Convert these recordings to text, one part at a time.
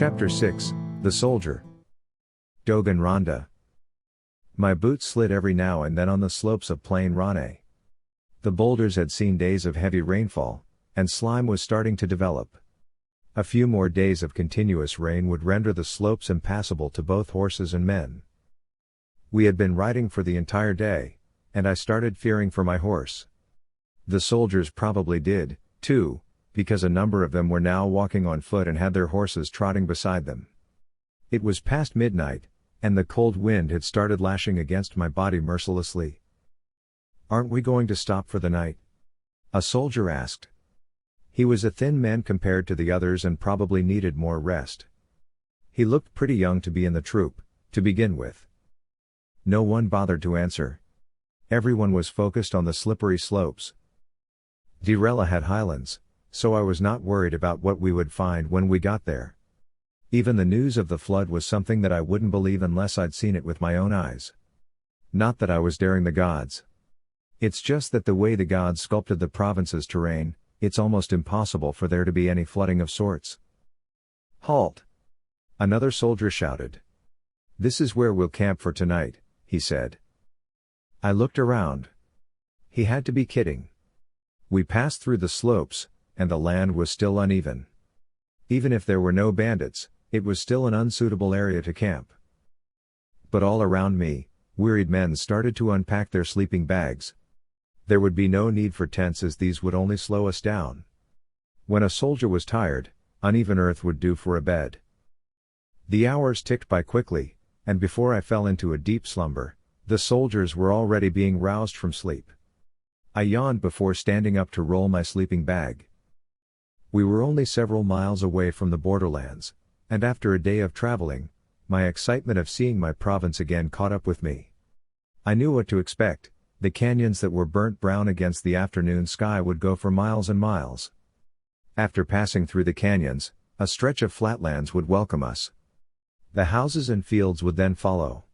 Chapter 6, The Soldier. Dogan Ronda. My boots slid every now and then on the slopes of plain Ronda. The boulders had seen days of heavy rainfall, and slime was starting to develop. A few more days of continuous rain would render the slopes impassable to both horses and men. We had been riding for the entire day, and I started fearing for my horse. The soldiers probably did, too, because a number of them were now walking on foot and had their horses trotting beside them. It was past midnight, and the cold wind had started lashing against my body mercilessly. "Aren't we going to stop for the night?" a soldier asked. He was a thin man compared to the others and probably needed more rest. He looked pretty young to be in the troop, to begin with. No one bothered to answer. Everyone was focused on the slippery slopes. Dirella had highlands, so I was not worried about what we would find when we got there. Even the news of the flood was something that I wouldn't believe unless I'd seen it with my own eyes. Not that I was daring the gods. It's just that the way the gods sculpted the province's terrain, it's almost impossible for there to be any flooding of sorts. "Halt!" another soldier shouted. "This is where we'll camp for tonight," he said. I looked around. He had to be kidding. We passed through the slopes, and the land was still uneven. Even if there were no bandits, it was still an unsuitable area to camp. But all around me, wearied men started to unpack their sleeping bags. There would be no need for tents as these would only slow us down. When a soldier was tired, uneven earth would do for a bed. The hours ticked by quickly, and before I fell into a deep slumber, the soldiers were already being roused from sleep. I yawned before standing up to roll my sleeping bag. We were only several miles away from the borderlands, and after a day of traveling, my excitement of seeing my province again caught up with me. I knew what to expect. The canyons that were burnt brown against the afternoon sky would go for miles and miles. After passing through the canyons, a stretch of flatlands would welcome us. The houses and fields would then follow.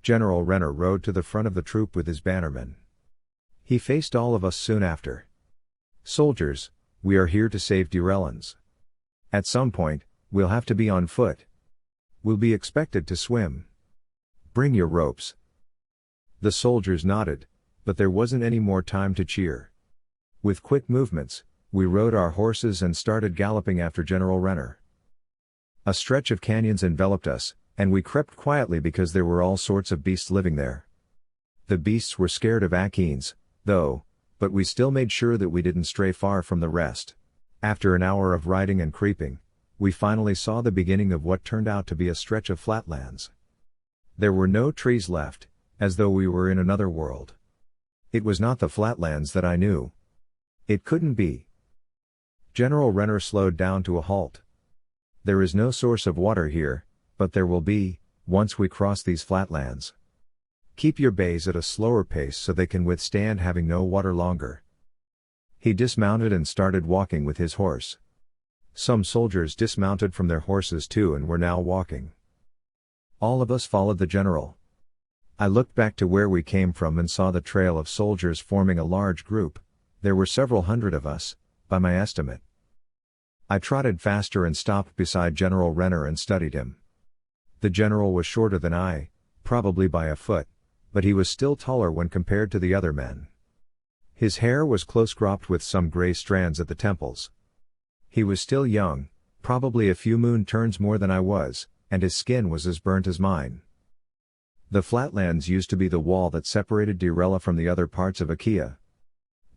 General Renner rode to the front of the troop with his bannermen. He faced all of us soon after. "Soldiers, we are here to save Direllans. At some point, we'll have to be on foot. We'll be expected to swim. Bring your ropes." The soldiers nodded, but there wasn't any more time to cheer. With quick movements, we rode our horses and started galloping after General Renner. A stretch of canyons enveloped us, and we crept quietly because there were all sorts of beasts living there. The beasts were scared of Akeans, though, but we still made sure that we didn't stray far from the rest. After an hour of riding and creeping, we finally saw the beginning of what turned out to be a stretch of flatlands. There were no trees left, as though we were in another world. It was not the flatlands that I knew. It couldn't be. General Renner slowed down to a halt. "There is no source of water here, but there will be, once we cross these flatlands. Keep your bays at a slower pace so they can withstand having no water longer." He dismounted and started walking with his horse. Some soldiers dismounted from their horses too and were now walking. All of us followed the general. I looked back to where we came from and saw the trail of soldiers forming a large group. There were several hundred of us, by my estimate. I trotted faster and stopped beside General Renner and studied him. The general was shorter than I, probably by a foot, but he was still taller when compared to the other men. His hair was close cropped with some gray strands at the temples. He was still young, probably a few moon turns more than I was, and his skin was as burnt as mine. The flatlands used to be the wall that separated Dirella from the other parts of Akea.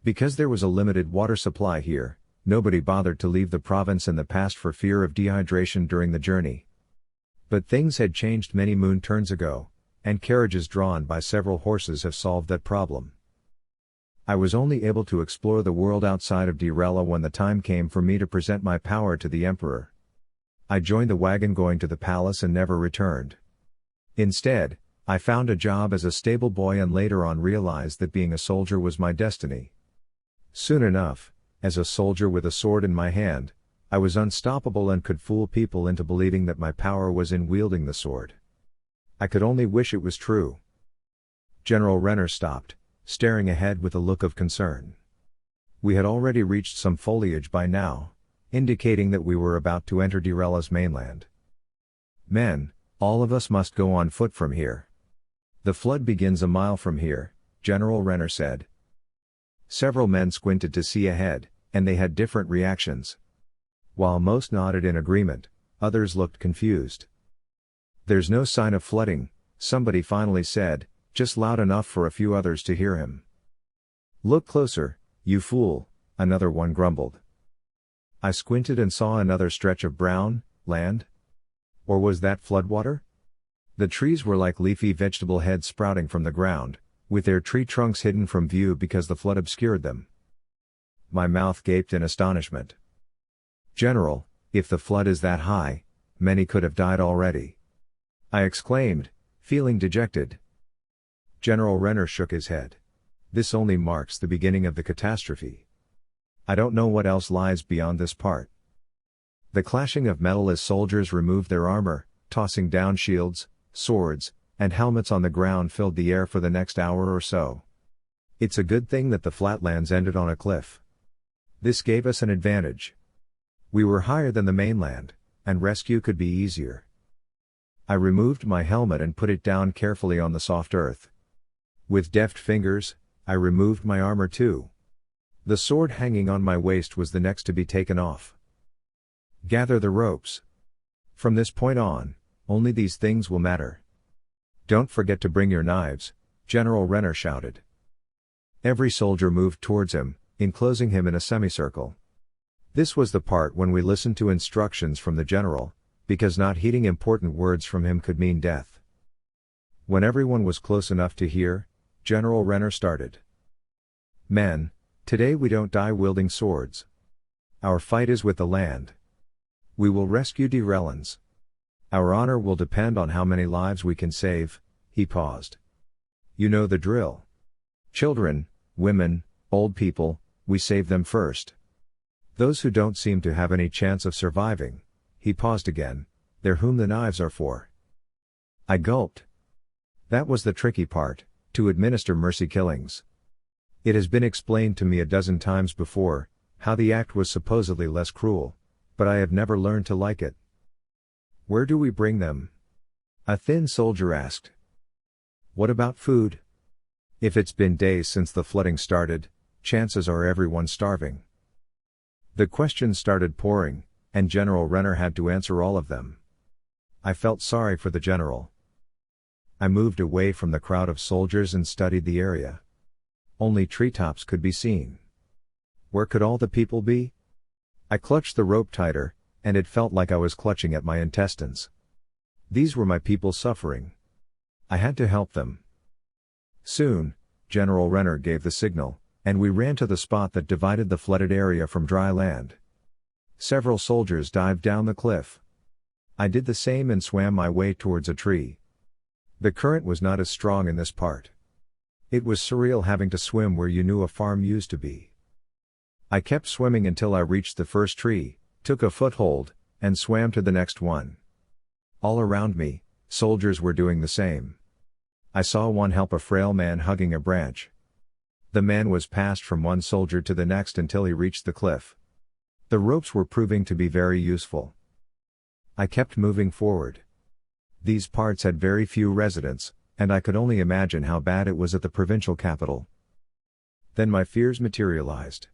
Because there was a limited water supply here, nobody bothered to leave the province in the past for fear of dehydration during the journey. But things had changed many moon turns ago, and carriages drawn by several horses have solved that problem. I was only able to explore the world outside of Dirella when the time came for me to present my power to the Emperor. I joined the wagon going to the palace and never returned. Instead, I found a job as a stable boy and later on realized that being a soldier was my destiny. Soon enough, as a soldier with a sword in my hand, I was unstoppable and could fool people into believing that my power was in wielding the sword. I could only wish it was true. General Renner stopped, staring ahead with a look of concern. We had already reached some foliage by now, indicating that we were about to enter Dirella's mainland. Men, all of us must go on foot from here. The flood begins a mile from here, General Renner said. Several men squinted to see ahead, and they had different reactions. While most nodded in agreement, others looked confused. There's no sign of flooding, somebody finally said, just loud enough for a few others to hear him. Look closer, you fool, another one grumbled. I squinted and saw another stretch of brown land. Or was that floodwater? The trees were like leafy vegetable heads sprouting from the ground, with their tree trunks hidden from view because the flood obscured them. My mouth gaped in astonishment. General, if the flood is that high, many could have died already. I exclaimed, feeling dejected. General Renner shook his head. This only marks the beginning of the catastrophe. I don't know what else lies beyond this part. The clashing of metal as soldiers removed their armor, tossing down shields, swords, and helmets on the ground filled the air for the next hour or so. It's a good thing that the flatlands ended on a cliff. This gave us an advantage. We were higher than the mainland, and rescue could be easier. I removed my helmet and put it down carefully on the soft earth. With deft fingers, I removed my armor too. The sword hanging on my waist was the next to be taken off. Gather the ropes. From this point on, only these things will matter. Don't forget to bring your knives, General Renner shouted. Every soldier moved towards him, enclosing him in a semicircle. This was the part when we listened to instructions from the general, because not heeding important words from him could mean death. When everyone was close enough to hear, General Renner started. Men, today we don't die wielding swords. Our fight is with the land. We will rescue Direllans. Our honor will depend on how many lives we can save. He paused. You know the drill. Children, women, old people, we save them first. Those who don't seem to have any chance of surviving, he paused again, they're whom the knives are for. I gulped. That was the tricky part, to administer mercy killings. It has been explained to me a dozen times before, how the act was supposedly less cruel, but I have never learned to like it. Where do we bring them? A thin soldier asked. What about food? If it's been days since the flooding started, chances are everyone's starving. The questions started pouring, and General Renner had to answer all of them. I felt sorry for the general. I moved away from the crowd of soldiers and studied the area. Only treetops could be seen. Where could all the people be? I clutched the rope tighter, and it felt like I was clutching at my intestines. These were my people suffering. I had to help them. Soon, General Renner gave the signal, and we ran to the spot that divided the flooded area from dry land. Several soldiers dived down the cliff. I did the same and swam my way towards a tree. The current was not as strong in this part. It was surreal having to swim where you knew a farm used to be. I kept swimming until I reached the first tree, took a foothold, and swam to the next one. All around me, soldiers were doing the same. I saw one help a frail man hugging a branch. The man was passed from one soldier to the next until he reached the cliff. The ropes were proving to be very useful. I kept moving forward. These parts had very few residents, and I could only imagine how bad it was at the provincial capital. Then my fears materialized.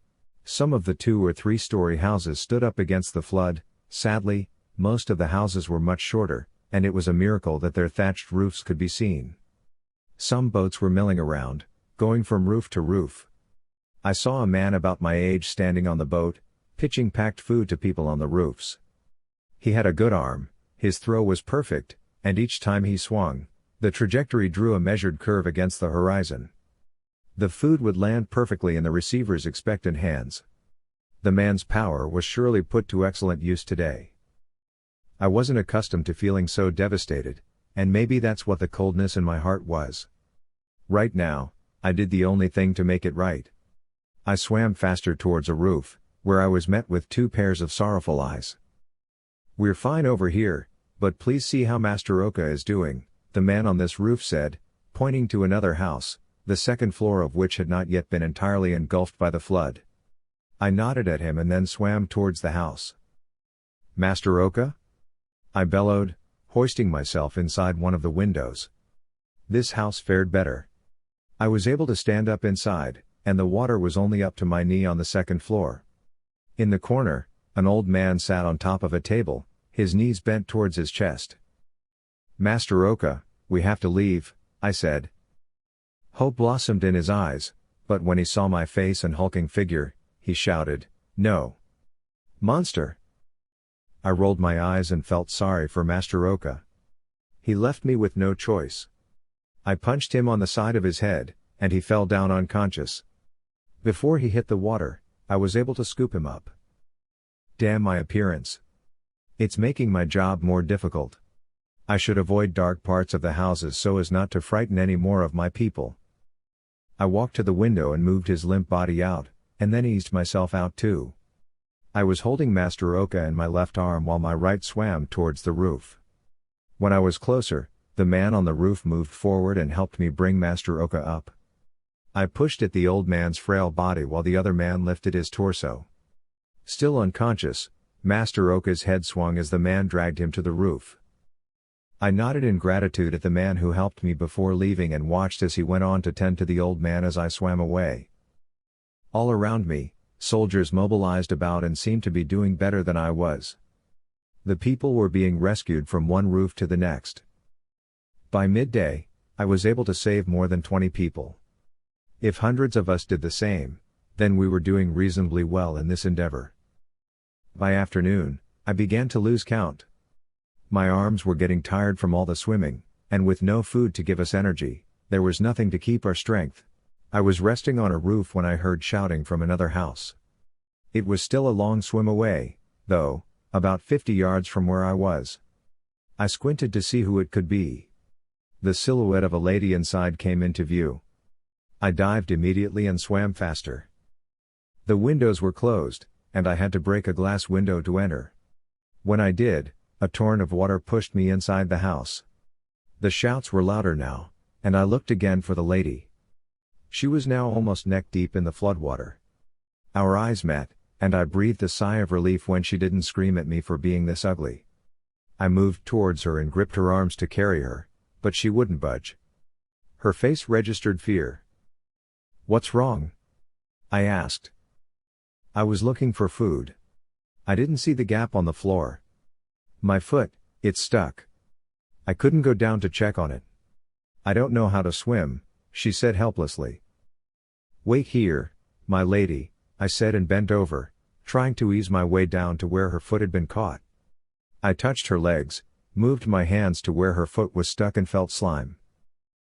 Some of the 2- or 3-story houses stood up against the flood. Sadly, most of the houses were much shorter, and it was a miracle that their thatched roofs could be seen. Some boats were milling around, going from roof to roof. I saw a man about my age standing on the boat, pitching packed food to people on the roofs. He had a good arm, his throw was perfect, and each time he swung, the trajectory drew a measured curve against the horizon. The food would land perfectly in the receiver's expectant hands. The man's power was surely put to excellent use today. I wasn't accustomed to feeling so devastated, and maybe that's what the coldness in my heart was. Right now, I did the only thing to make it right. I swam faster towards a roof, where I was met with 2 pairs of sorrowful eyes. We're fine over here, but please see how Master Akea is doing, the man on this roof said, pointing to another house, the second floor of which had not yet been entirely engulfed by the flood. I nodded at him and then swam towards the house. Master Oka? I bellowed, hoisting myself inside one of the windows. This house fared better. I was able to stand up inside, and the water was only up to my knee on the second floor. In the corner, an old man sat on top of a table, his knees bent towards his chest. Master Oka, we have to leave, I said. Hope blossomed in his eyes, but when he saw my face and hulking figure, he shouted, No! Monster! I rolled my eyes and felt sorry for Master Oka. He left me with no choice. I punched him on the side of his head, and he fell down unconscious. Before he hit the water, I was able to scoop him up. Damn my appearance. It's making my job more difficult. I should avoid dark parts of the houses so as not to frighten any more of my people. I walked to the window and moved his limp body out, and then eased myself out too. I was holding Master Oka in my left arm while my right swam towards the roof. When I was closer, the man on the roof moved forward and helped me bring Master Oka up. I pushed at the old man's frail body while the other man lifted his torso. Still unconscious, Master Oka's head swung as the man dragged him to the roof. I nodded in gratitude at the man who helped me before leaving and watched as he went on to tend to the old man as I swam away. All around me, soldiers mobilized about and seemed to be doing better than I was. The people were being rescued from one roof to the next. By midday, I was able to save more than 20 people. If hundreds of us did the same, then we were doing reasonably well in this endeavor. By afternoon, I began to lose count. My arms were getting tired from all the swimming, and with no food to give us energy, there was nothing to keep our strength. I was resting on a roof when I heard shouting from another house. It was still a long swim away, though, about 50 yards from where I was. I squinted to see who it could be. The silhouette of a lady inside came into view. I dived immediately and swam faster. The windows were closed, and I had to break a glass window to enter. When I did, a torrent of water pushed me inside the house. The shouts were louder now, and I looked again for the lady. She was now almost neck-deep in the floodwater. Our eyes met, and I breathed a sigh of relief when she didn't scream at me for being this ugly. I moved towards her and gripped her arms to carry her, but she wouldn't budge. Her face registered fear. "What's wrong?" I asked. I was looking for food. I didn't see the gap on the floor. My foot, it stuck. I couldn't go down to check on it. "I don't know how to swim," she said helplessly. "Wait here, my lady," I said and bent over, trying to ease my way down to where her foot had been caught. I touched her legs, moved my hands to where her foot was stuck and felt slime.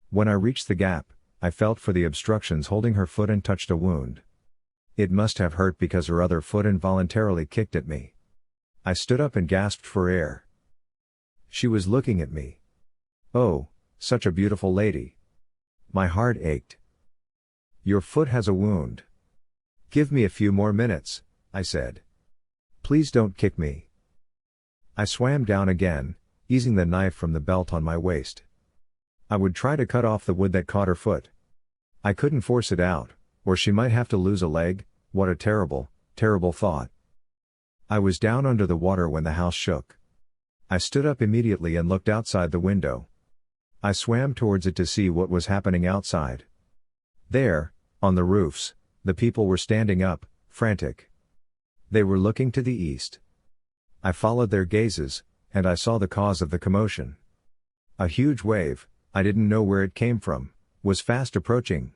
When I reached the gap, I felt for the obstructions holding her foot and touched a wound. It must have hurt because her other foot involuntarily kicked at me. I stood up and gasped for air. She was looking at me. Oh, such a beautiful lady. My heart ached. "Your foot has a wound. Give me a few more minutes," I said. "Please don't kick me." I swam down again, easing the knife from the belt on my waist. I would try to cut off the wood that caught her foot. I couldn't force it out, or she might have to lose a leg. What a terrible, terrible thought. I was down under the water when the house shook. I stood up immediately and looked outside the window. I swam towards it to see what was happening outside. There, on the roofs, the people were standing up, frantic. They were looking to the east. I followed their gazes, and I saw the cause of the commotion. A huge wave, I didn't know where it came from, was fast approaching.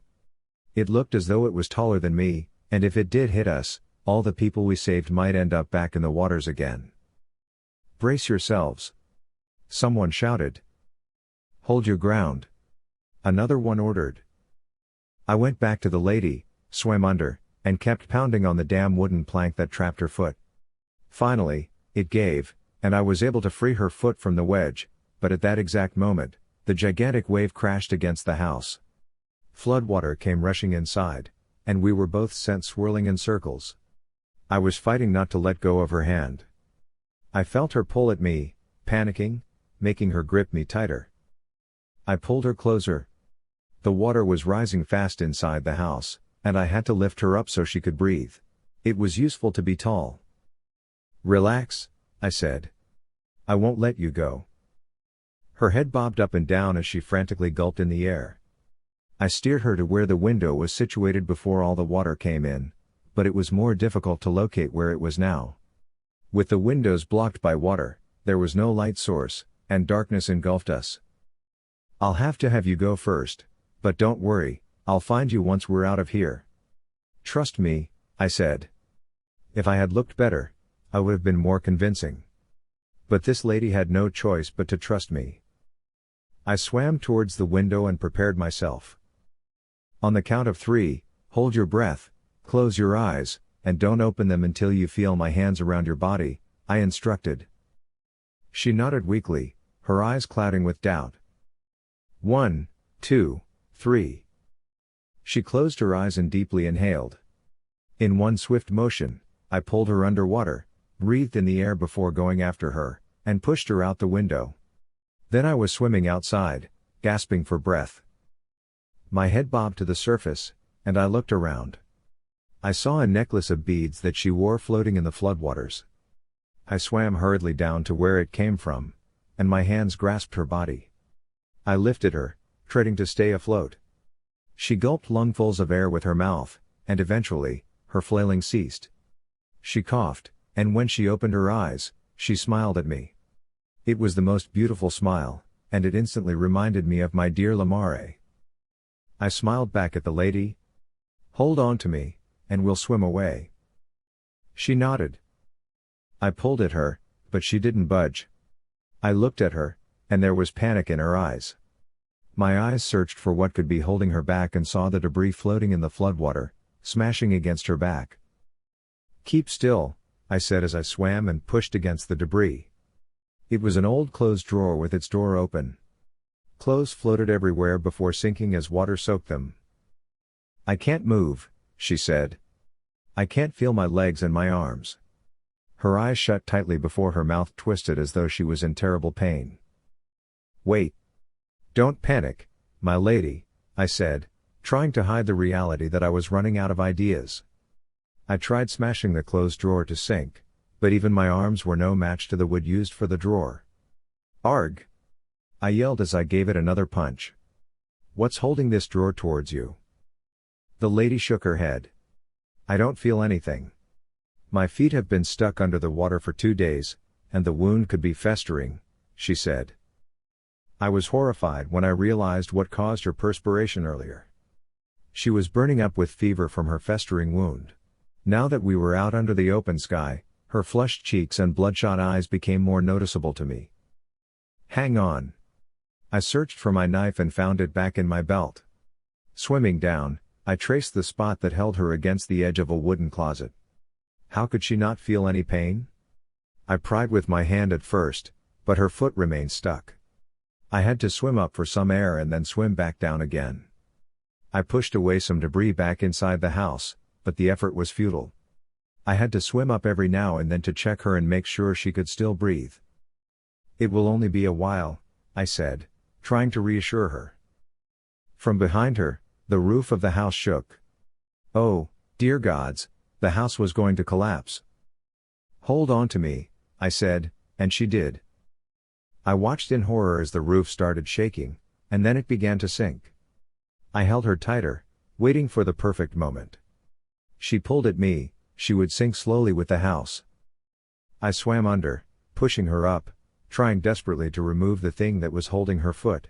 It looked as though it was taller than me, and if it did hit us, all the people we saved might end up back in the waters again. "Brace yourselves!" someone shouted. "Hold your ground!" another one ordered. I went back to the lady, swam under, and kept pounding on the damn wooden plank that trapped her foot. Finally, it gave, and I was able to free her foot from the wedge, but at that exact moment, the gigantic wave crashed against the house. Floodwater came rushing inside, and we were both sent swirling in circles. I was fighting not to let go of her hand. I felt her pull at me, panicking, making her grip me tighter. I pulled her closer. The water was rising fast inside the house, and I had to lift her up so she could breathe. It was useful to be tall. Relax, I said. I won't let you go. Her head bobbed up and down as she frantically gulped in the air. I steered her to where the window was situated before all the water came in, but it was more difficult to locate where it was now. With the windows blocked by water, there was no light source, and darkness engulfed us. I'll have to have you go first, but don't worry, I'll find you once we're out of here. Trust me, I said. If I had looked better, I would have been more convincing. But this lady had no choice but to trust me. I swam towards the window and prepared myself. On the count of 3, hold your breath, close your eyes, and don't open them until you feel my hands around your body, I instructed. She nodded weakly, her eyes clouding with doubt. 1, 2, 3. She closed her eyes and deeply inhaled. In one swift motion, I pulled her underwater, breathed in the air before going after her, and pushed her out the window. Then I was swimming outside, gasping for breath. My head bobbed to the surface, and I looked around. I saw a necklace of beads that she wore floating in the floodwaters. I swam hurriedly down to where it came from, and my hands grasped her body. I lifted her, treading to stay afloat. She gulped lungfuls of air with her mouth, and eventually, her flailing ceased. She coughed, and when she opened her eyes, she smiled at me. It was the most beautiful smile, and it instantly reminded me of my dear Lamare. I smiled back at the lady. Hold on to me, and we'll swim away. She nodded. I pulled at her, but she didn't budge. I looked at her, and there was panic in her eyes. My eyes searched for what could be holding her back and saw the debris floating in the floodwater, smashing against her back. Keep still, I said as I swam and pushed against the debris. It was an old clothes drawer with its door open. Clothes floated everywhere before sinking as water soaked them. I can't move, she said. I can't feel my legs and my arms. Her eyes shut tightly before her mouth twisted as though she was in terrible pain. Wait. Don't panic, my lady, I said, trying to hide the reality that I was running out of ideas. I tried smashing the clothes drawer to sink, but even my arms were no match to the wood used for the drawer. Arg! I yelled as I gave it another punch. What's holding this drawer towards you? The lady shook her head. I don't feel anything. My feet have been stuck under the water for 2 days, and the wound could be festering, she said. I was horrified when I realized what caused her perspiration earlier. She was burning up with fever from her festering wound. Now that we were out under the open sky, her flushed cheeks and bloodshot eyes became more noticeable to me. Hang on. I searched for my knife and found it back in my belt. Swimming down, I traced the spot that held her against the edge of a wooden closet. How could she not feel any pain? I pried with my hand at first, but her foot remained stuck. I had to swim up for some air and then swim back down again. I pushed away some debris back inside the house, but the effort was futile. I had to swim up every now and then to check her and make sure she could still breathe. It will only be a while, I said, trying to reassure her. From behind her, the roof of the house shook. Oh, dear gods, the house was going to collapse. Hold on to me, I said, and she did. I watched in horror as the roof started shaking, and then it began to sink. I held her tighter, waiting for the perfect moment. She pulled at me, she would sink slowly with the house. I swam under, pushing her up, trying desperately to remove the thing that was holding her foot.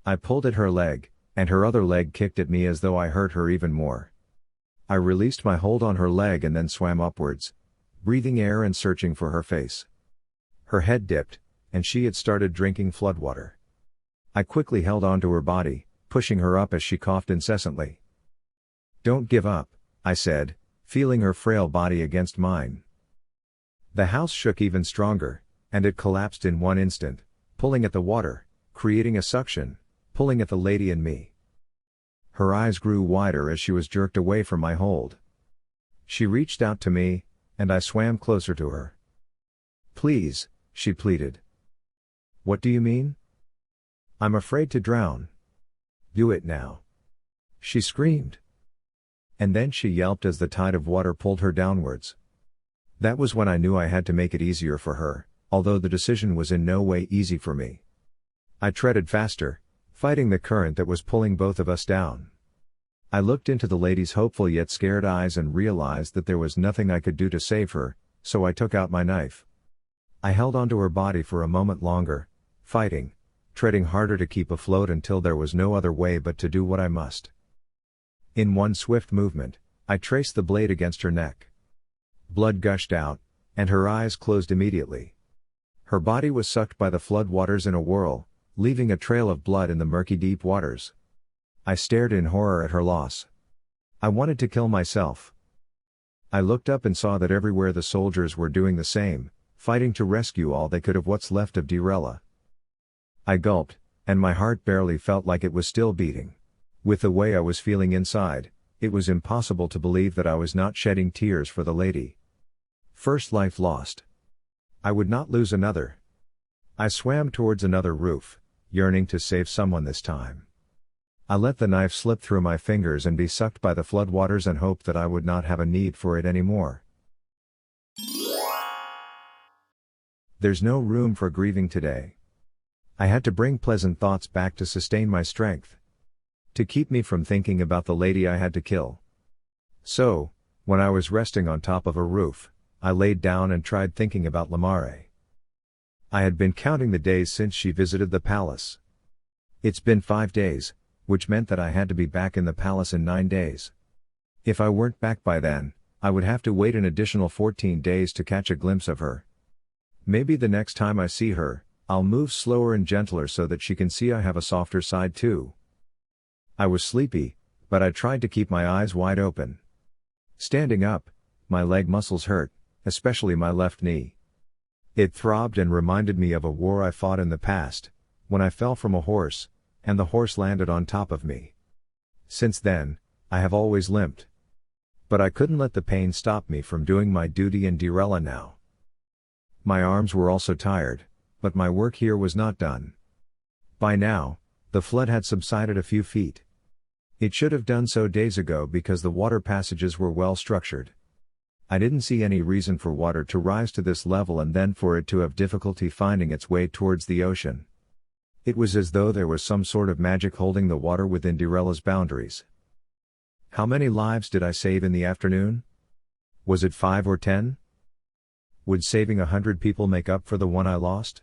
I pulled at her leg, and her other leg kicked at me as though I hurt her even more. I released my hold on her leg and then swam upwards, breathing air and searching for her face. Her head dipped, and she had started drinking floodwater. I quickly held on to her body, pushing her up as she coughed incessantly. Don't give up, I said, feeling her frail body against mine. The house shook even stronger, and it collapsed in one instant, pulling at the water, creating a suction, pulling at the lady and me. Her eyes grew wider as she was jerked away from my hold. She reached out to me, and I swam closer to her. Please, she pleaded. What do you mean? I'm afraid to drown. Do it now. She screamed. And then she yelped as the tide of water pulled her downwards. That was when I knew I had to make it easier for her, although the decision was in no way easy for me. I treaded faster, fighting the current that was pulling both of us down. I looked into the lady's hopeful yet scared eyes and realized that there was nothing I could do to save her, so I took out my knife. I held onto her body for a moment longer, fighting, treading harder to keep afloat until there was no other way but to do what I must. In one swift movement, I traced the blade against her neck. Blood gushed out, and her eyes closed immediately. Her body was sucked by the flood waters in a whirl, leaving a trail of blood in the murky deep waters. I stared in horror at her loss. I wanted to kill myself. I looked up and saw that everywhere the soldiers were doing the same, fighting to rescue all they could of what's left of Dirella. I gulped, and my heart barely felt like it was still beating. With the way I was feeling inside, it was impossible to believe that I was not shedding tears for the lady. First life lost. I would not lose another. I swam towards another roof, yearning to save someone this time. I let the knife slip through my fingers and be sucked by the floodwaters and hoped that I would not have a need for it anymore. There's no room for grieving today. I had to bring pleasant thoughts back to sustain my strength. To keep me from thinking about the lady I had to kill. So, when I was resting on top of a roof, I laid down and tried thinking about Lamare. I had been counting the days since she visited the palace. It's been 5 days, which meant that I had to be back in the palace in 9 days. If I weren't back by then, I would have to wait an additional 14 days to catch a glimpse of her. Maybe the next time I see her, I'll move slower and gentler so that she can see I have a softer side too. I was sleepy, but I tried to keep my eyes wide open. Standing up, my leg muscles hurt, especially my left knee. It throbbed and reminded me of a war I fought in the past, when I fell from a horse, and the horse landed on top of me. Since then, I have always limped. But I couldn't let the pain stop me from doing my duty in Dirella now. My arms were also tired, but my work here was not done. By now, the flood had subsided a few feet. It should have done so days ago because the water passages were well structured. I didn't see any reason for water to rise to this level and then for it to have difficulty finding its way towards the ocean. It was as though there was some sort of magic holding the water within Dirella's boundaries. How many lives did I save in the afternoon? Was it 5 or 10? Would saving 100 people make up for the one I lost?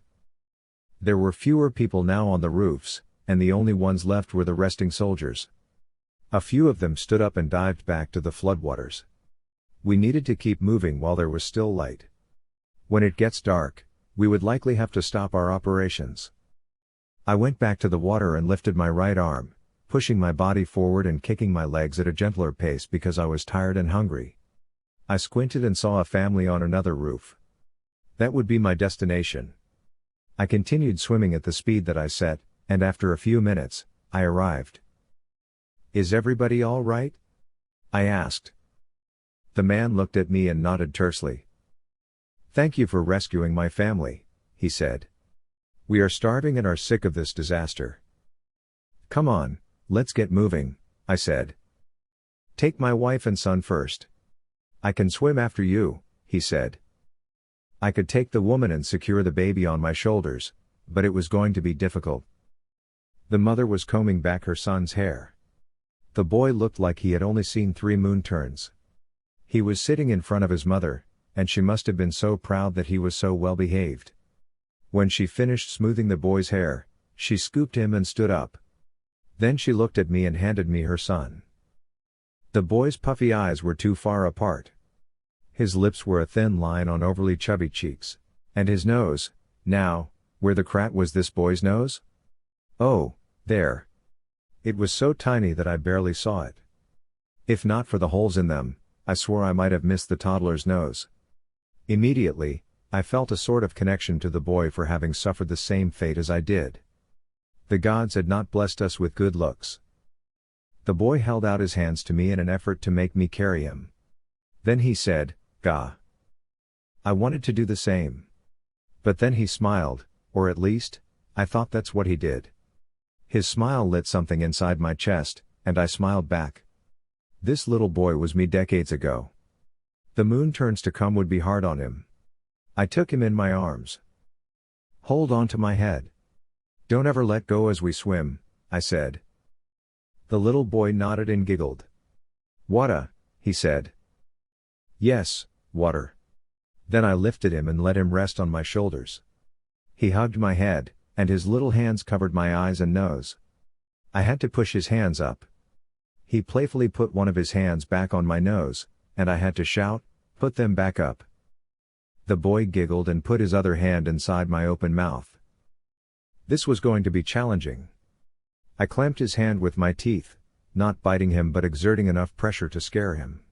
There were fewer people now on the roofs, and the only ones left were the resting soldiers. A few of them stood up and dived back to the floodwaters. We needed to keep moving while there was still light. When it gets dark, we would likely have to stop our operations. I went back to the water and lifted my right arm, pushing my body forward and kicking my legs at a gentler pace because I was tired and hungry. I squinted and saw a family on another roof. That would be my destination. I continued swimming at the speed that I set, and after a few minutes, I arrived. "Is everybody all right?" I asked. The man looked at me and nodded tersely. "Thank you for rescuing my family," he said. "We are starving and are sick of this disaster." "Come on, let's get moving," I said. "Take my wife and son first." "I can swim after you," he said. I could take the woman and secure the baby on my shoulders, but it was going to be difficult. The mother was combing back her son's hair. The boy looked like he had only seen 3 moon turns. He was sitting in front of his mother, and she must have been so proud that he was so well behaved. When she finished smoothing the boy's hair, she scooped him and stood up. Then she looked at me and handed me her son. The boy's puffy eyes were too far apart. His lips were a thin line on overly chubby cheeks. And his nose, now, where the crack was this boy's nose? Oh, there. It was so tiny that I barely saw it. If not for the holes in them, I swore I might have missed the toddler's nose. Immediately, I felt a sort of connection to the boy for having suffered the same fate as I did. The gods had not blessed us with good looks. The boy held out his hands to me in an effort to make me carry him. Then he said, "Gah." I wanted to do the same. But then he smiled, or at least, I thought that's what he did. His smile lit something inside my chest, and I smiled back. This little boy was me decades ago. The moon turns to come would be hard on him. I took him in my arms. Hold on to my head. Don't ever let go as we swim, I said. The little boy nodded and giggled. Water, he said. Yes, water. Then I lifted him and let him rest on my shoulders. He hugged my head, and his little hands covered my eyes and nose. I had to push his hands up. He playfully put one of his hands back on my nose, and I had to shout, "Put them back up." The boy giggled and put his other hand inside my open mouth. This was going to be challenging. I clamped his hand with my teeth, not biting him but exerting enough pressure to scare him.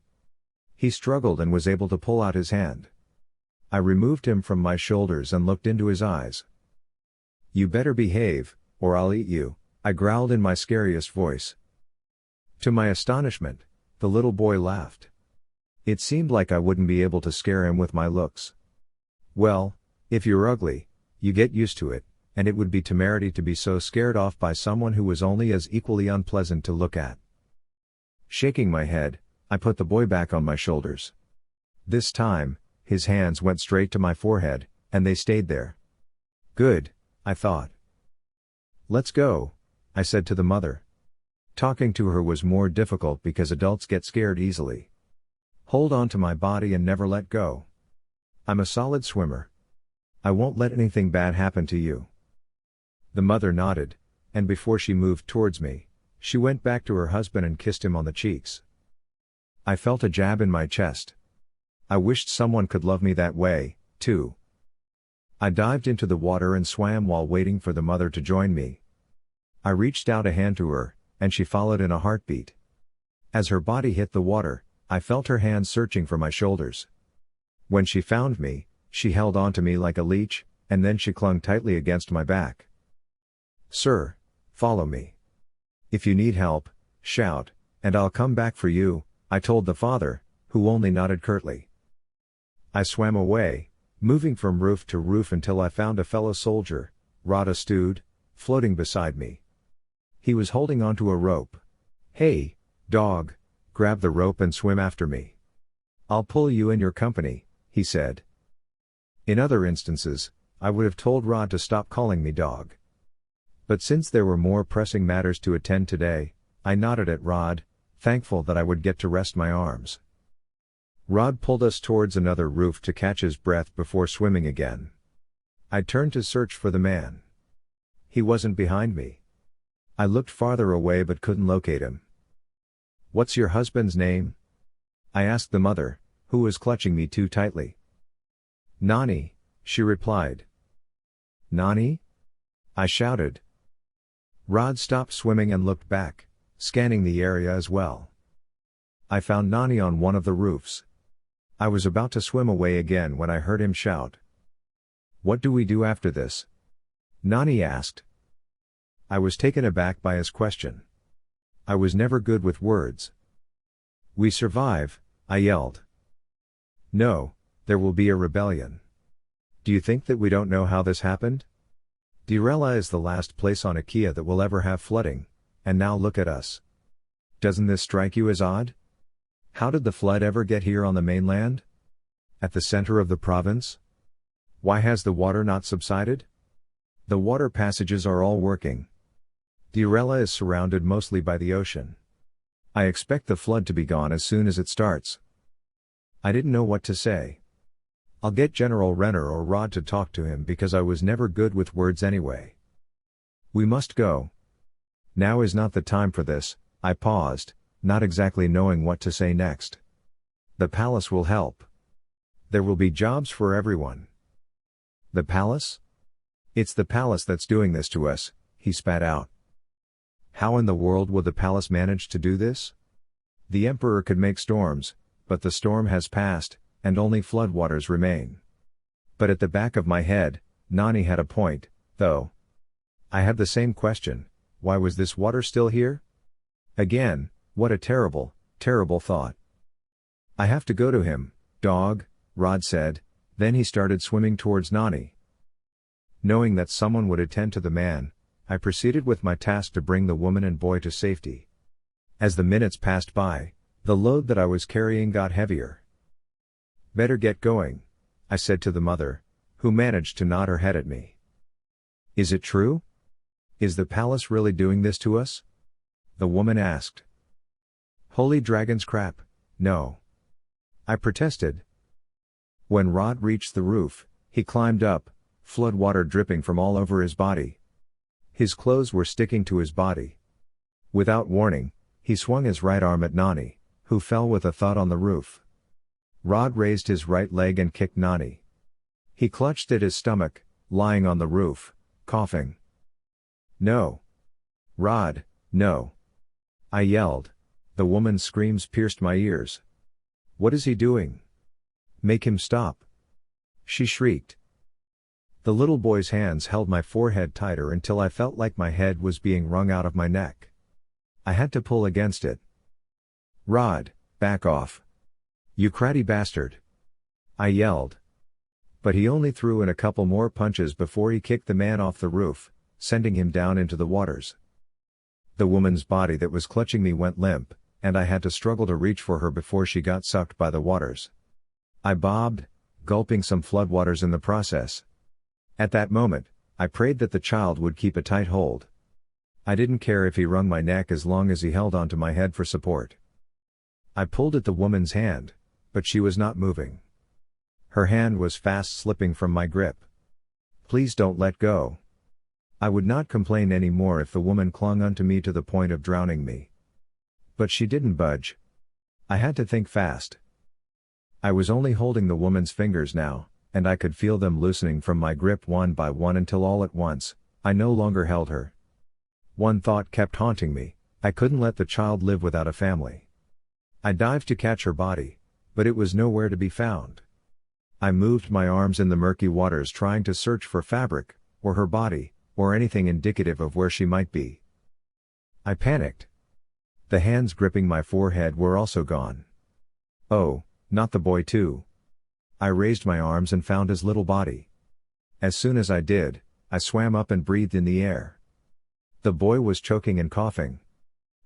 He struggled and was able to pull out his hand. I removed him from my shoulders and looked into his eyes. "You better behave, or I'll eat you," I growled in my scariest voice. To my astonishment, the little boy laughed. It seemed like I wouldn't be able to scare him with my looks. Well, if you're ugly, you get used to it, and it would be temerity to be so scared off by someone who was only as equally unpleasant to look at. Shaking my head, I put the boy back on my shoulders. This time, his hands went straight to my forehead, and they stayed there. Good, I thought. Let's go, I said to the mother. Talking to her was more difficult because adults get scared easily. Hold on to my body and never let go. I'm a solid swimmer. I won't let anything bad happen to you. The mother nodded, and before she moved towards me, she went back to her husband and kissed him on the cheeks. I felt a jab in my chest. I wished someone could love me that way, too. I dived into the water and swam while waiting for the mother to join me. I reached out a hand to her, and she followed in a heartbeat. As her body hit the water, I felt her hands searching for my shoulders. When she found me, she held on to me like a leech, and then she clung tightly against my back. "Sir, follow me. If you need help, shout, and I'll come back for you," I told the father, who only nodded curtly. I swam away, moving from roof to roof until I found a fellow soldier, Ronda stewed, floating beside me. He was holding onto a rope. "Hey, dog, grab the rope and swim after me. I'll pull you in your company," he said. In other instances, I would have told Rod to stop calling me dog. But since there were more pressing matters to attend today, I nodded at Rod, thankful that I would get to rest my arms. Rod pulled us towards another roof to catch his breath before swimming again. I turned to search for the man. He wasn't behind me. I looked farther away but couldn't locate him. "What's your husband's name?" I asked the mother, who was clutching me too tightly. "Nani," she replied. "Nani?" I shouted. Rod stopped swimming and looked back, scanning the area as well. I found Nani on one of the roofs. I was about to swim away again when I heard him shout. "What do we do after this?" Nani asked. I was taken aback by his question. I was never good with words. "We survive," I yelled. "No, there will be a rebellion. Do you think that we don't know how this happened? Direla is the last place on Akea that will ever have flooding, and now look at us. Doesn't this strike you as odd? How did the flood ever get here on the mainland? At the center of the province? Why has the water not subsided? The water passages are all working. Direla is surrounded mostly by the ocean. I expect the flood to be gone as soon as it starts." I didn't know what to say. I'll get General Renner or Rod to talk to him because I was never good with words anyway. "We must go. Now is not the time for this," I paused, not exactly knowing what to say next. "The palace will help. There will be jobs for everyone." "The palace? It's the palace that's doing this to us," he spat out. "How in the world will the palace manage to do this? The emperor could make storms, but the storm has passed, and only floodwaters remain." But at the back of my head, Nani had a point, though. I had the same question: why was this water still here? Again, what a terrible, terrible thought. "I have to go to him, dog," Rod said, then he started swimming towards Nani. Knowing that someone would attend to the man, I proceeded with my task to bring the woman and boy to safety. As the minutes passed by, The load that I was carrying got heavier. Better get going, I said to the mother, who managed to nod her head at me. Is it true? Is the palace really doing this to us? The woman asked. Holy dragon's crap, no. I protested. When Rod reached the roof, he climbed up, flood water dripping from all over his body. His clothes were sticking to his body. Without warning, he swung his right arm at Nani, who fell with a thud on the roof. Rod raised his right leg and kicked Nani. He clutched at his stomach, lying on the roof, coughing. No. Rod, no. I yelled. The woman's screams pierced my ears. What is he doing? Make him stop. She shrieked. The little boy's hands held my forehead tighter until I felt like my head was being wrung out of my neck. I had to pull against it. Rod, back off. You cratty bastard. I yelled. But he only threw in a couple more punches before he kicked the man off the roof, sending him down into the waters. The woman's body that was clutching me went limp, and I had to struggle to reach for her before she got sucked by the waters. I bobbed, gulping some floodwaters in the process. At that moment, I prayed that the child would keep a tight hold. I didn't care if he wrung my neck as long as he held onto my head for support. I pulled at the woman's hand, but she was not moving. Her hand was fast slipping from my grip. Please don't let go. I would not complain any more if the woman clung unto me to the point of drowning me. But she didn't budge. I had to think fast. I was only holding the woman's fingers now, and I could feel them loosening from my grip one by one until all at once, I no longer held her. One thought kept haunting me: I couldn't let the child live without a family. I dived to catch her body, but it was nowhere to be found. I moved my arms in the murky waters trying to search for fabric, or her body, or anything indicative of where she might be. I panicked. The hands gripping my forehead were also gone. Oh, not the boy too. I raised my arms and found his little body. As soon as I did, I swam up and breathed in the air. The boy was choking and coughing.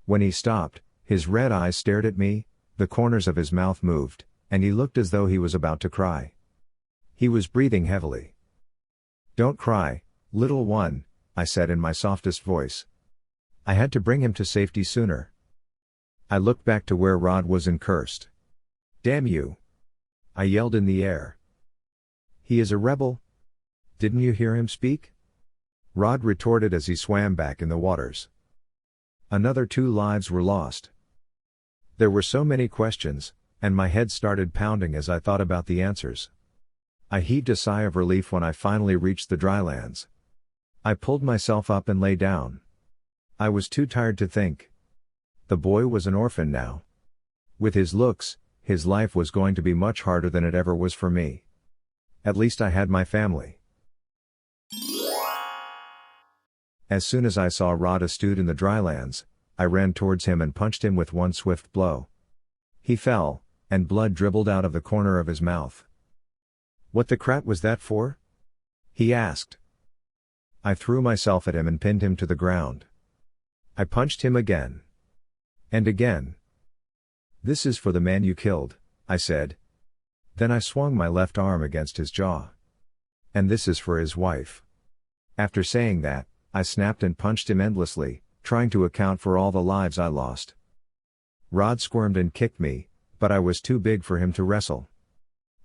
When he stopped, his red eyes stared at me, the corners of his mouth moved, and he looked as though he was about to cry. He was breathing heavily. Don't cry, little one, I said in my softest voice. I had to bring him to safety sooner. I looked back to where Rod was and cursed. Damn you! I yelled in the air. He is a rebel? Didn't you hear him speak? Rod retorted as he swam back in the waters. Another 2 lives were lost. There were so many questions, and my head started pounding as I thought about the answers. I heaved a sigh of relief when I finally reached the drylands. I pulled myself up and lay down. I was too tired to think. The boy was an orphan now. With his looks, his life was going to be much harder than it ever was for me. At least I had my family. As soon as I saw Ronda stewed in the drylands, I ran towards him and punched him with one swift blow. He fell, and blood dribbled out of the corner of his mouth. What the crap was that for? He asked. I threw myself at him and pinned him to the ground. I punched him again. And again. This is for the man you killed, I said. Then I swung my left arm against his jaw. And this is for his wife. After saying that, I snapped and punched him endlessly, trying to account for all the lives I lost. Rod squirmed and kicked me, but I was too big for him to wrestle.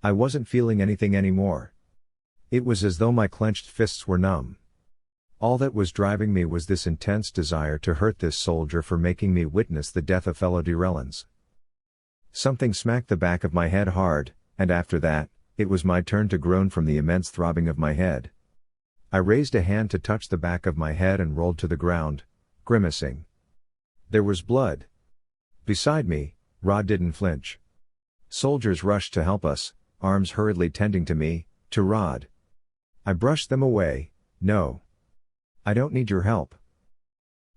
I wasn't feeling anything anymore. It was as though my clenched fists were numb. All that was driving me was this intense desire to hurt this soldier for making me witness the death of fellow Durellans. Something smacked the back of my head hard, and after that, it was my turn to groan from the immense throbbing of my head. I raised a hand to touch the back of my head and rolled to the ground, grimacing. There was blood. Beside me, Rod didn't flinch. Soldiers rushed to help us, arms hurriedly tending to me, to Rod. I brushed them away. No. I don't need your help.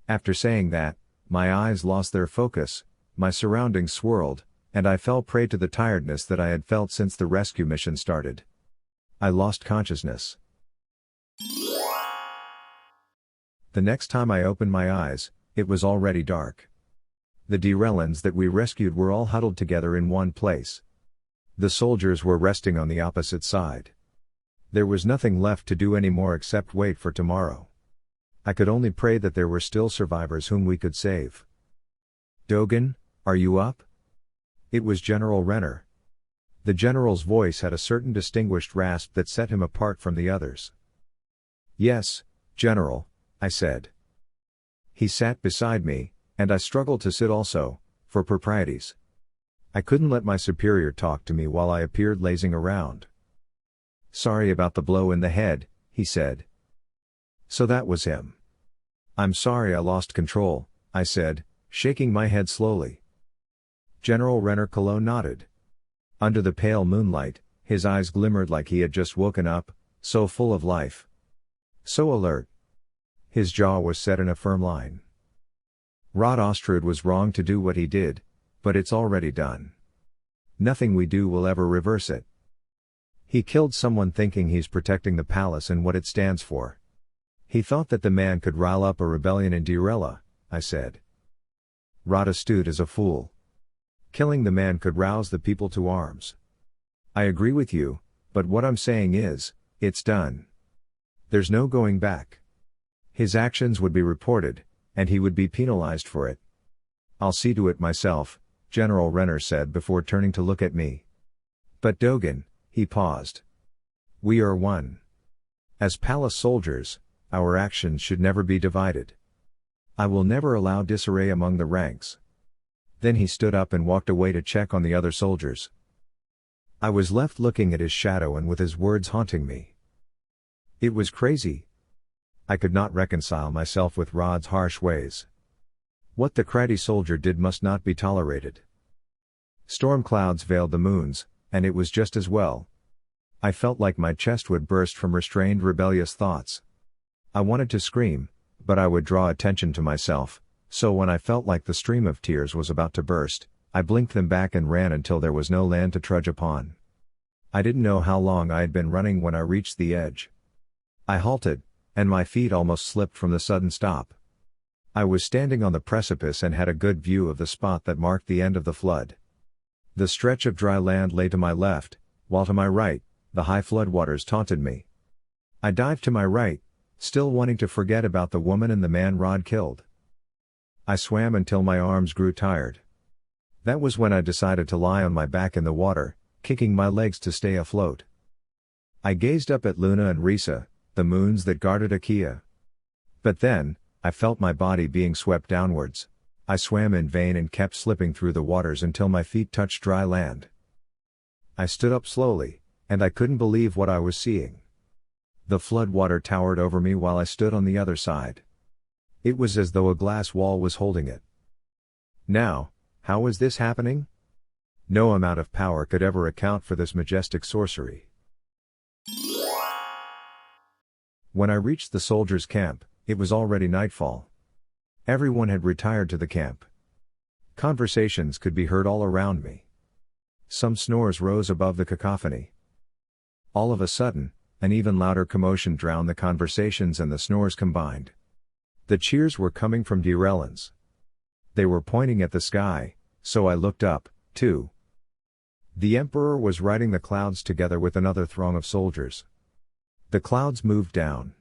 After saying that, my eyes lost their focus, my surroundings swirled, and I fell prey to the tiredness that I had felt since the rescue mission started. I lost consciousness. The next time I opened my eyes, it was already dark. The Direllans that we rescued were all huddled together in one place. The soldiers were resting on the opposite side. There was nothing left to do anymore except wait for tomorrow. I could only pray that there were still survivors whom we could save. "Dogan, are you up?" It was General Renner. The general's voice had a certain distinguished rasp that set him apart from the others. "Yes, General," I said. He sat beside me, and I struggled to sit also, for proprieties. I couldn't let my superior talk to me while I appeared lazing around. "Sorry about the blow in the head," he said. So that was him. "I'm sorry I lost control," I said, shaking my head slowly. General Renner Cologne nodded. Under the pale moonlight, his eyes glimmered like he had just woken up, so full of life. So alert. His jaw was set in a firm line. Rod Ostrud was wrong to do what he did, but it's already done. Nothing we do will ever reverse it. He killed someone thinking he's protecting the palace and what it stands for. He thought that the man could rile up a rebellion in Dirella, I said. Rod Ostrud is a fool. Killing the man could rouse the people to arms. I agree with you, but what I'm saying is, it's done. There's no going back. His actions would be reported, and he would be penalized for it. I'll see to it myself, General Renner said before turning to look at me. But Dogan, he paused. We are one. As palace soldiers, our actions should never be divided. I will never allow disarray among the ranks. Then he stood up and walked away to check on the other soldiers. I was left looking at his shadow and with his words haunting me. It was crazy. I could not reconcile myself with Rod's harsh ways. What the crafty soldier did must not be tolerated. Storm clouds veiled the moons, and it was just as well. I felt like my chest would burst from restrained rebellious thoughts. I wanted to scream, but I would draw attention to myself, so when I felt like the stream of tears was about to burst, I blinked them back and ran until there was no land to trudge upon. I didn't know how long I had been running when I reached the edge. I halted, and my feet almost slipped from the sudden stop. I was standing on the precipice and had a good view of the spot that marked the end of the flood. The stretch of dry land lay to my left, while to my right, the high floodwaters taunted me. I dived to my right, still wanting to forget about the woman and the man Rod killed. I swam until my arms grew tired. That was when I decided to lie on my back in the water, kicking my legs to stay afloat. I gazed up at Luna and Risa, the moons that guarded Akea. But then, I felt my body being swept downwards. I swam in vain and kept slipping through the waters until my feet touched dry land. I stood up slowly, and I couldn't believe what I was seeing. The flood water towered over me while I stood on the other side. It was as though a glass wall was holding it. Now, how was this happening? No amount of power could ever account for this majestic sorcery. When I reached the soldiers' camp, it was already nightfall. Everyone had retired to the camp. Conversations could be heard all around me. Some snores rose above the cacophony. All of a sudden, an even louder commotion drowned the conversations and the snores combined. The cheers were coming from Direllans. They were pointing at the sky, so I looked up, too. The Emperor was riding the clouds together with another throng of soldiers. The clouds moved down.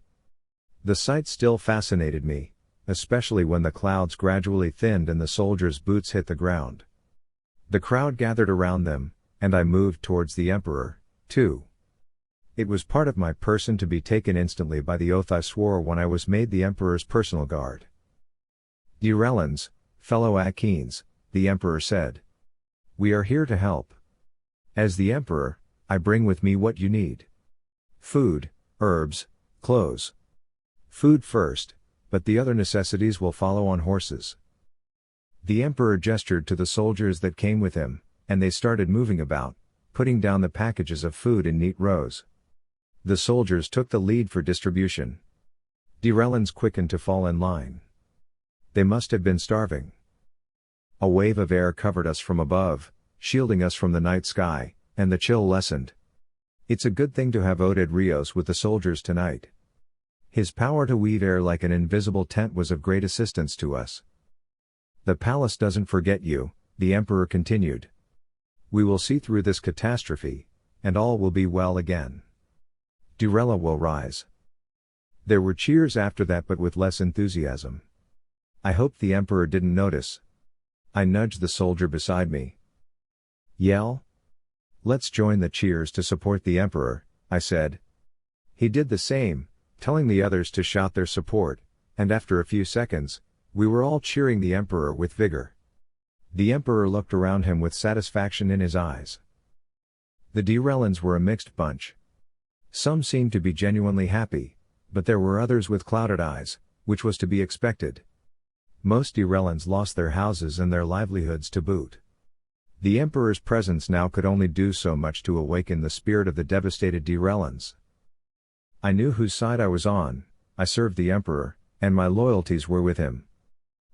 The sight still fascinated me, especially when the clouds gradually thinned and the soldiers' boots hit the ground. The crowd gathered around them, and I moved towards the Emperor, too. It was part of my person to be taken instantly by the oath I swore when I was made the Emperor's personal guard. Direllans, fellow Akeans, the Emperor said. We are here to help. As the Emperor, I bring with me what you need. Food, herbs, clothes. Food first, but the other necessities will follow on horses. The Emperor gestured to the soldiers that came with him, and they started moving about, putting down the packages of food in neat rows. The soldiers took the lead for distribution. Direllans quickened to fall in line. They must have been starving. A wave of air covered us from above, shielding us from the night sky, and the chill lessened. It's a good thing to have Oded Rios with the soldiers tonight. His power to weave air like an invisible tent was of great assistance to us. The palace doesn't forget you, the emperor continued. We will see through this catastrophe, and all will be well again. Dirella will rise. There were cheers after that, but with less enthusiasm. I hoped the emperor didn't notice. I nudged the soldier beside me. Yell? Let's join the cheers to support the emperor, I said. He did the same, telling the others to shout their support, and after a few seconds, we were all cheering the emperor with vigor. The emperor looked around him with satisfaction in his eyes. The Direllans were a mixed bunch. Some seemed to be genuinely happy, but there were others with clouded eyes, which was to be expected. Most Direllans lost their houses and their livelihoods to boot. The emperor's presence now could only do so much to awaken the spirit of the devastated Direllans. I knew whose side I was on. I served the emperor, and my loyalties were with him.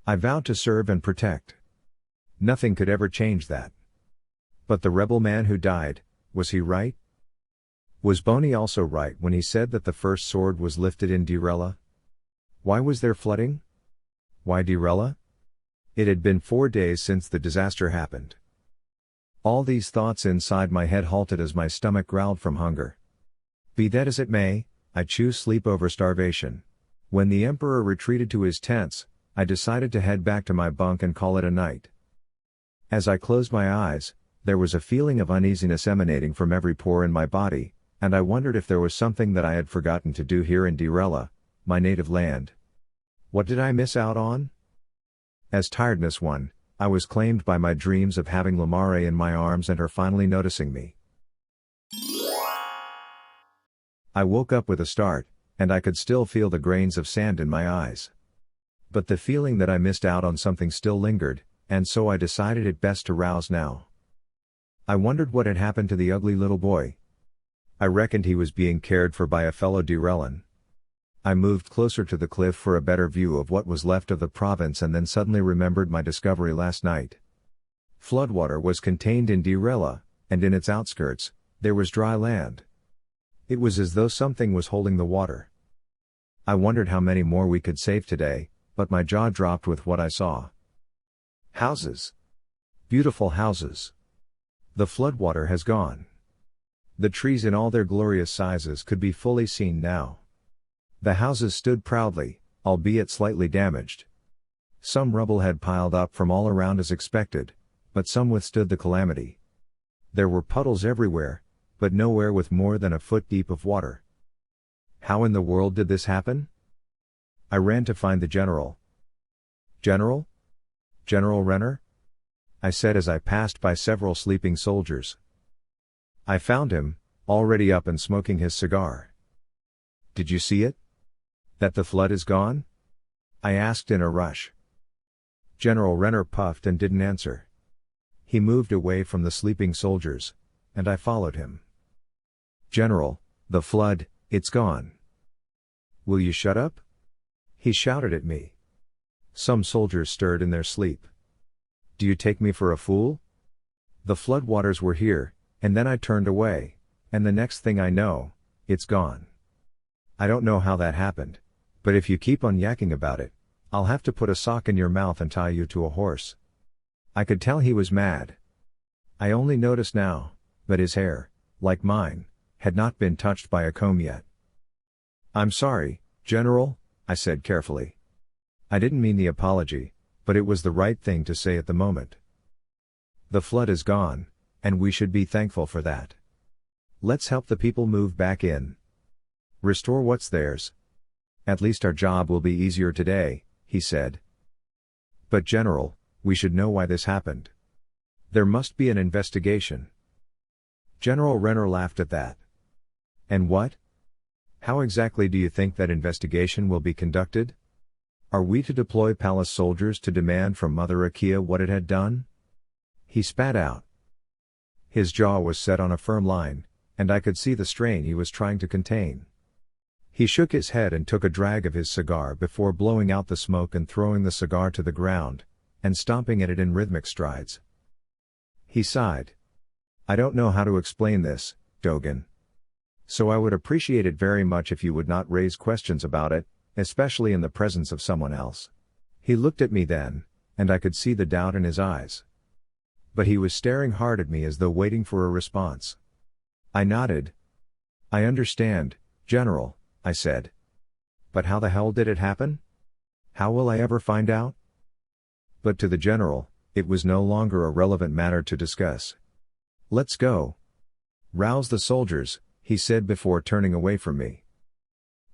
I vowed to serve and protect. Nothing could ever change that. But the rebel man who died, was he right? Was Boney also right when he said that the first sword was lifted in Dirella? Why was there flooding? Why Dirella? It had been 4 days since the disaster happened. All these thoughts inside my head halted as my stomach growled from hunger. Be that as it may, I choose sleep over starvation. When the emperor retreated to his tents, I decided to head back to my bunk and call it a night. As I closed my eyes, there was a feeling of uneasiness emanating from every pore in my body, and I wondered if there was something that I had forgotten to do here in Dirella, my native land. What did I miss out on? As tiredness won, I was claimed by my dreams of having Lamare in my arms and her finally noticing me. I woke up with a start, and I could still feel the grains of sand in my eyes. But the feeling that I missed out on something still lingered, and so I decided it best to rouse now. I wondered what had happened to the ugly little boy. I reckoned he was being cared for by a fellow Direllan. I moved closer to the cliff for a better view of what was left of the province and then suddenly remembered my discovery last night. Floodwater was contained in Dirella, and in its outskirts, there was dry land. It was as though something was holding the water. I wondered how many more we could save today, but my jaw dropped with what I saw. Houses. Beautiful houses. The floodwater has gone. The trees in all their glorious sizes could be fully seen now. The houses stood proudly, albeit slightly damaged. Some rubble had piled up from all around as expected, but some withstood the calamity. There were puddles everywhere, but nowhere with more than a foot deep of water. How in the world did this happen? I ran to find the general. General? General Renner? I said as I passed by several sleeping soldiers. I found him, already up and smoking his cigar. Did you see it? That the flood is gone? I asked in a rush. General Renner puffed and didn't answer. He moved away from the sleeping soldiers, and I followed him. General, the flood, it's gone. Will you shut up? He shouted at me. Some soldiers stirred in their sleep. Do you take me for a fool? The floodwaters were here, and then I turned away, and the next thing I know, it's gone. I don't know how that happened, but if you keep on yakking about it, I'll have to put a sock in your mouth and tie you to a horse. I could tell he was mad. I only noticed now, that his hair, like mine, had not been touched by a comb yet. I'm sorry, General, I said carefully. I didn't mean the apology, but it was the right thing to say at the moment. The flood is gone, and we should be thankful for that. Let's help the people move back in. Restore what's theirs. At least our job will be easier today, he said. But General, we should know why this happened. There must be an investigation. General Renner laughed at that. And what? How exactly do you think that investigation will be conducted? Are we to deploy palace soldiers to demand from Mother Akea what it had done? He spat out. His jaw was set on a firm line, and I could see the strain he was trying to contain. He shook his head and took a drag of his cigar before blowing out the smoke and throwing the cigar to the ground, and stomping at it in rhythmic strides. He sighed. I don't know how to explain this, Dogan. So I would appreciate it very much if you would not raise questions about it, especially in the presence of someone else. He looked at me then, and I could see the doubt in his eyes. But he was staring hard at me as though waiting for a response. I nodded. "I understand, General," I said. "But how the hell did it happen? How will I ever find out?" But to the General, it was no longer a relevant matter to discuss. "Let's go. Rouse the soldiers," he said before turning away from me.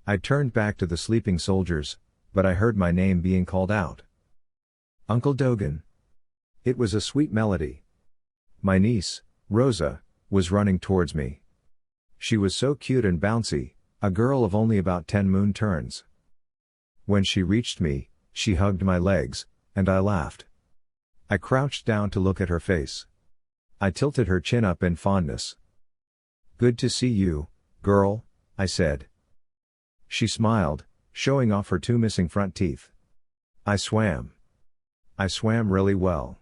I turned back to the sleeping soldiers, but I heard my name being called out. "Uncle Dogan." It was a sweet melody. My niece, Rosa, was running towards me. She was so cute and bouncy, a girl of only about 10 moon turns. When she reached me, she hugged my legs, and I laughed. I crouched down to look at her face. I tilted her chin up in fondness. "Good to see you, girl," I said. She smiled, showing off her 2 missing front teeth. I swam really well.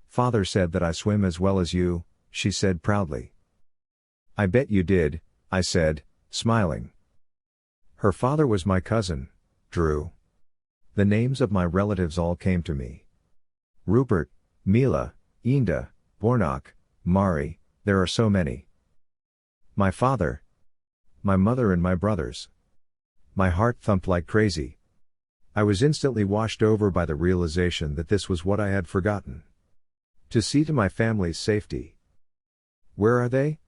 "Father said that I swim as well as you," she said proudly. "I bet you did," I said, smiling. Her father was my cousin, Drew. The names of my relatives all came to me. Rupert, Mila, Inda, Bornak, Mari, there are so many. My father, my mother and my brothers. My heart thumped like crazy. I was instantly washed over by the realization that this was what I had forgotten. To see to my family's safety. "Where are they?"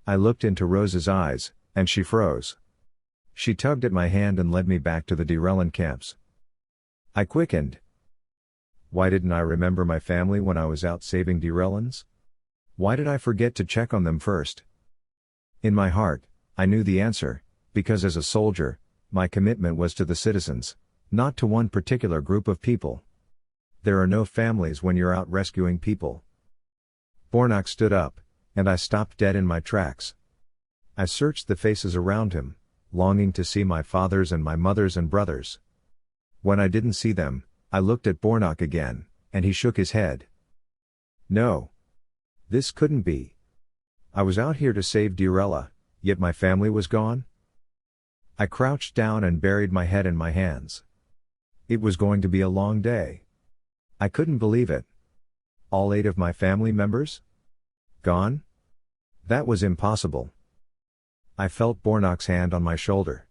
I looked into Rosa's eyes, and she froze. She tugged at my hand and led me back to the Derellan camps. I quickened. Why didn't I remember my family when I was out saving Derellans? Why did I forget to check on them first? In my heart, I knew the answer, because as a soldier, my commitment was to the citizens, not to one particular group of people. There are no families when you're out rescuing people. Bornak stood up, and I stopped dead in my tracks. I searched the faces around him, longing to see my fathers and my mothers and brothers. When I didn't see them, I looked at Bornak again, and he shook his head. No. This couldn't be. I was out here to save Dirella, yet my family was gone? I crouched down and buried my head in my hands. It was going to be a long day. I couldn't believe it. All 8 of my family members? Gone? That was impossible. I felt Bornak's hand on my shoulder.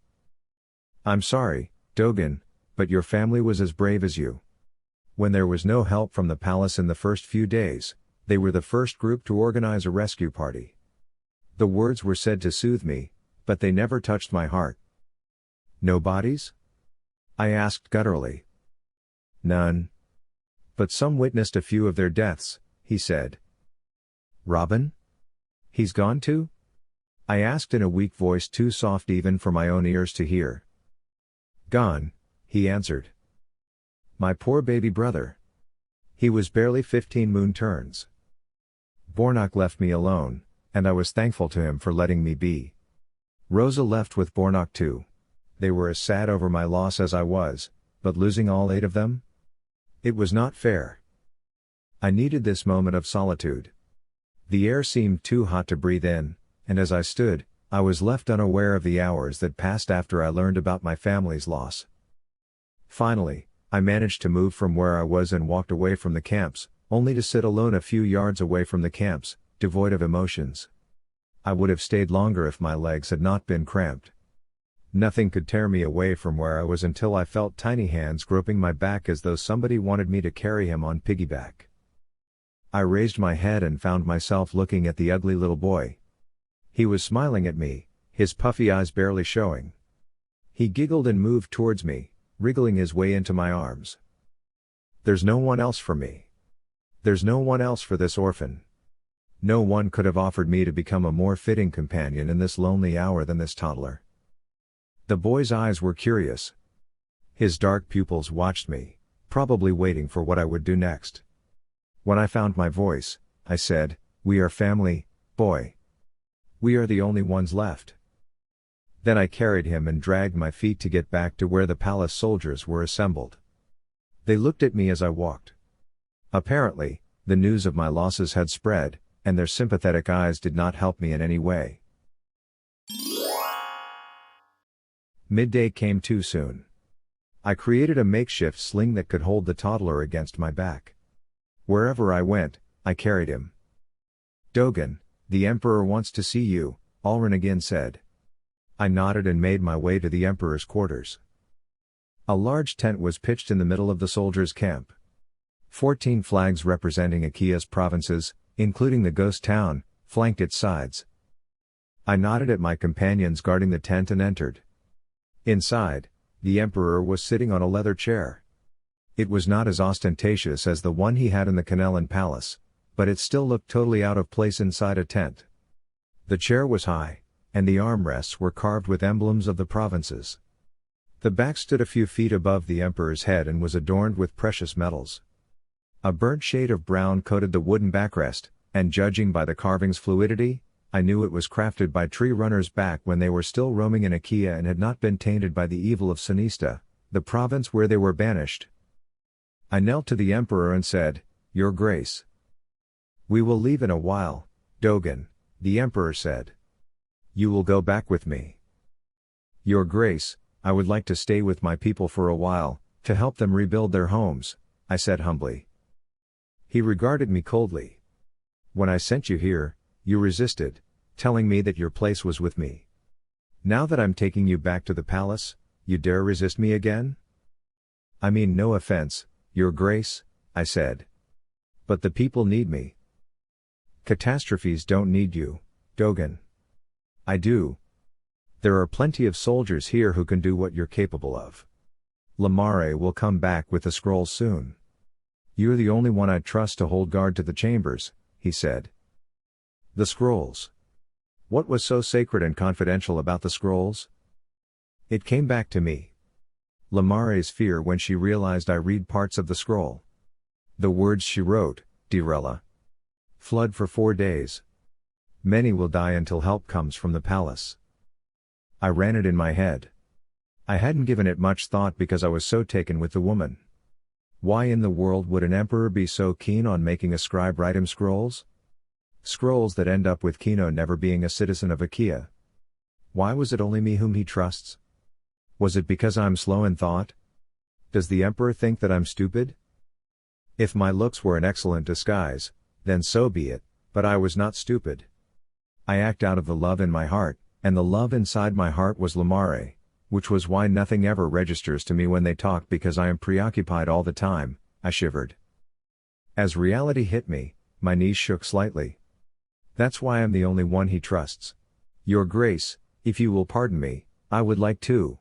"I'm sorry, Dogan, but your family was as brave as you. When there was no help from the palace in the first few days, they were the first group to organize a rescue party." The words were said to soothe me, but they never touched my heart. "No bodies?" I asked gutturally. "None. But some witnessed a few of their deaths," he said. "Robin? He's gone too?" I asked in a weak voice too soft even for my own ears to hear. "Gone," he answered. "My poor baby brother. He was barely 15 moon turns." Bornak left me alone, and I was thankful to him for letting me be. Rosa left with Bornak too. They were as sad over my loss as I was, but losing all 8 of them? It was not fair. I needed this moment of solitude. The air seemed too hot to breathe in, and as I stood, I was left unaware of the hours that passed after I learned about my family's loss. Finally, I managed to move from where I was and walked away from the camps, only to sit alone a few yards away from the camps, devoid of emotions. I would have stayed longer if my legs had not been cramped. Nothing could tear me away from where I was until I felt tiny hands groping my back as though somebody wanted me to carry him on piggyback. I raised my head and found myself looking at the ugly little boy. He was smiling at me, his puffy eyes barely showing. He giggled and moved towards me, wriggling his way into my arms. There's no one else for me. There's no one else for this orphan. No one could have offered me to become a more fitting companion in this lonely hour than this toddler. The boy's eyes were curious. His dark pupils watched me, probably waiting for what I would do next. When I found my voice, I said, "We are family, boy. We are the only ones left." Then I carried him and dragged my feet to get back to where the palace soldiers were assembled. They looked at me as I walked. Apparently, the news of my losses had spread, and their sympathetic eyes did not help me in any way. Midday came too soon. I created a makeshift sling that could hold the toddler against my back. Wherever I went, I carried him. Dogan, the Emperor wants to see you, Alrin again said. I nodded and made my way to the Emperor's quarters. A large tent was pitched in the middle of the soldiers' camp. 14 flags representing Akea's provinces, including the ghost town, flanked its sides. I nodded at my companions guarding the tent and entered. Inside, the Emperor was sitting on a leather chair. It was not as ostentatious as the one he had in the Canellan Palace, but it still looked totally out of place inside a tent. The chair was high, and the armrests were carved with emblems of the provinces. The back stood a few feet above the Emperor's head and was adorned with precious metals. A burnt shade of brown coated the wooden backrest, and judging by the carving's fluidity, I knew it was crafted by tree runners back when they were still roaming in Akea and had not been tainted by the evil of Sinista, the province where they were banished. I knelt to the Emperor and said, Your Grace. We will leave in a while, Dogan, the Emperor said. You will go back with me. Your Grace, I would like to stay with my people for a while, to help them rebuild their homes, I said humbly. He regarded me coldly. When I sent you here, you resisted, telling me that your place was with me. Now that I'm taking you back to the palace, you dare resist me again? I mean no offense, Your Grace, I said. But the people need me. Catastrophes don't need you, Dogan. I do. There are plenty of soldiers here who can do what you're capable of. Lamare will come back with the scrolls soon. You're the only one I'd trust to hold guard to the chambers, he said. The scrolls. What was so sacred and confidential about the scrolls? It came back to me. Lamare's fear when she realized I read parts of the scroll. The words she wrote, Dirella. Flood for 4 days. Many will die until help comes from the palace. I ran it in my head. I hadn't given it much thought because I was so taken with the woman. Why in the world would an emperor be so keen on making a scribe write him scrolls? Scrolls that end up with Kino never being a citizen of Akea. Why was it only me whom he trusts? Was it because I'm slow in thought? Does the emperor think that I'm stupid? If my looks were an excellent disguise, then so be it, but I was not stupid. I act out of the love in my heart, and the love inside my heart was Lamare, which was why nothing ever registers to me when they talk because I am preoccupied all the time, I shivered. As reality hit me, my knees shook slightly. That's why I'm the only one he trusts. Your Grace, if you will pardon me, I would like to.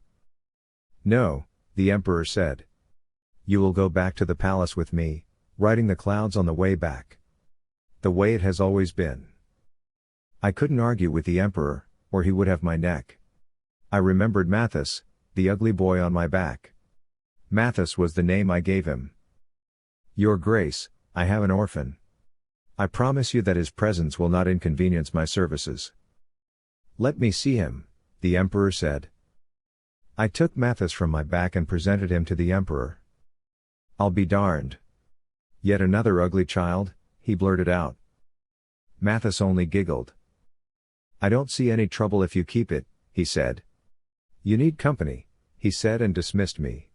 No, the Emperor said. You will go back to the palace with me, riding the clouds on the way back. The way it has always been. I couldn't argue with the Emperor, or he would have my neck. I remembered Mathis, the ugly boy on my back. Mathis was the name I gave him. Your Grace, I have an orphan. I promise you that his presence will not inconvenience my services. Let me see him, the Emperor said. I took Mathis from my back and presented him to the Emperor. I'll be darned. Yet another ugly child, he blurted out. Mathis only giggled. I don't see any trouble if you keep it, he said. You need company, he said and dismissed me.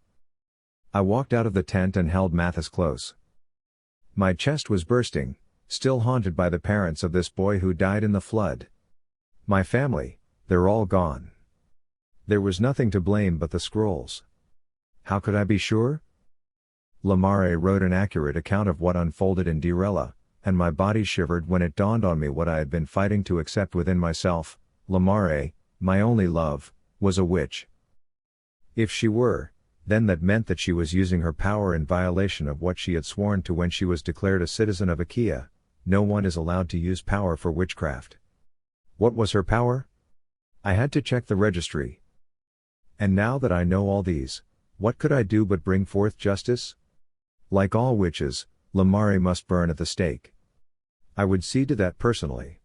I walked out of the tent and held Mathis close. My chest was bursting, still haunted by the parents of this boy who died in the flood. My family, they're all gone. There was nothing to blame but the scrolls. How could I be sure? Lamare wrote an accurate account of what unfolded in Dirella, and my body shivered when it dawned on me what I had been fighting to accept within myself. Lamare, my only love, was a witch. If she were, then that meant that she was using her power in violation of what she had sworn to when she was declared a citizen of Akea. No one is allowed to use power for witchcraft. What was her power? I had to check the registry. And now that I know all these, what could I do but bring forth justice? Like all witches, Lamare must burn at the stake. I would see to that personally.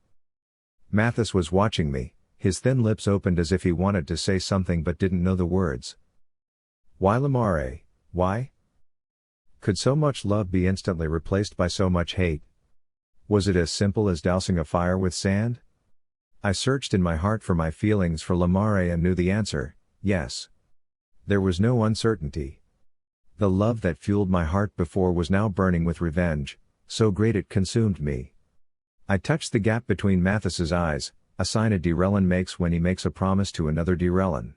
Mathis was watching me, his thin lips opened as if he wanted to say something but didn't know the words. Why Lamare, why? Could so much love be instantly replaced by so much hate? Was it as simple as dousing a fire with sand? I searched in my heart for my feelings for Lamare and knew the answer, yes. There was no uncertainty. The love that fueled my heart before was now burning with revenge, so great it consumed me. I touched the gap between Mathis's eyes, a sign a Derellan makes when he makes a promise to another Derellan.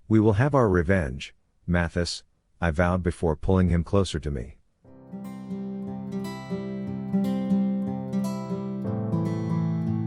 We will have our revenge, Mathis, I vowed before pulling him closer to me.